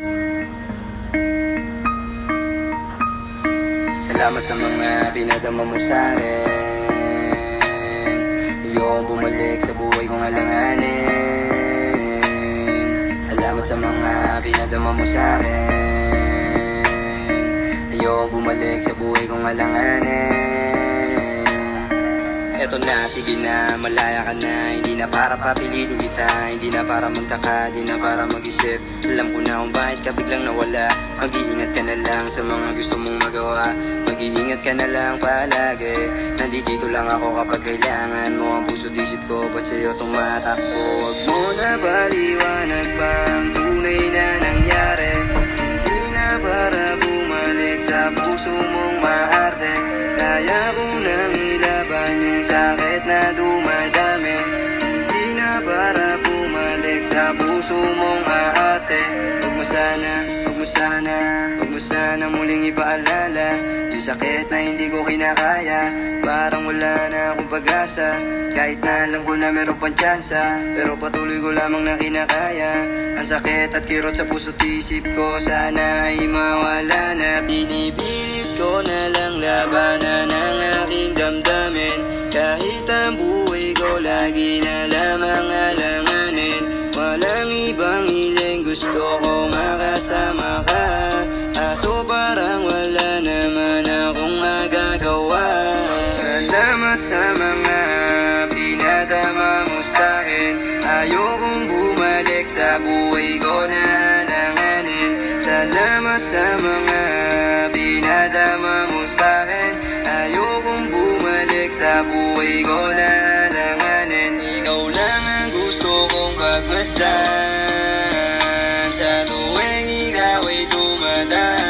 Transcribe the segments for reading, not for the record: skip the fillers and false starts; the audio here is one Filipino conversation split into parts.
Salamat sa mga pinadama mo sa'kin. Ayokong bumalik sa buhay kong alanganin. Salamat sa mga pinadama mo sa'kin. Ayokong bumalik sa buhay kong alanganin. Eto na, sige na, malaya ka na. Hindi na para papilitin kita, hindi na para magtaka, hindi na para mag-isip. Alam ko na kung bakit ka biglang nawala. Mag-iingat ka na lang sa mga gusto mong magawa. Mag-iingat ka na lang palagi. Nandito lang ako kapag kailangan mo. Ang puso't isip ko, ba't sa'yo tumatakbo? Huwag mo na paliwanag pa ang tunay na nangyari. Hindi na para bumalik sa puso mong maarte. Kaya kong nang ilaban yung sakit na dumadami. Hindi na para bumalik sa puso mong maarte. Huwag mo sana muling ipaalala yung sakit na hindi ko kinakaya. Parang wala na akong pag-asa, kahit na alam ko na meron pang tsansa. Pero patuloy ko lamang na kinakaya. Ang sakit at kirot sa puso't isip ko, sana ay mawala na. Binibilit ko na lang labanan ang aking damdamin. Kahit ang buhay ko lagi na lamang alanganin. Walang ibang hiling, gusto ko makasama ka. Kaso parang wala naman akong magagawa. Salamat sa mga pinadama mo sa'kin. Ayokong bumalik sa buhay ko na alanganin. Salamat sa mga pinadama mo sa'kin. Ayokong bumalik sa buhay ko na alanganin. Ikaw lang ang gusto kong pagmasdan sa tuwing ikaw ay dumadaan.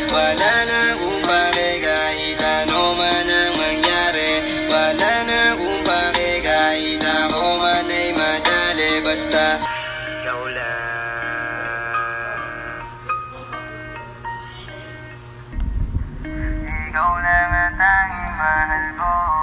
Wala na kung pake kahit ano man ang mangyari. Wala na kung pake kahit ako man ay madali. Basta ikaw lang. Ikaw lang ang tanging mahal ko.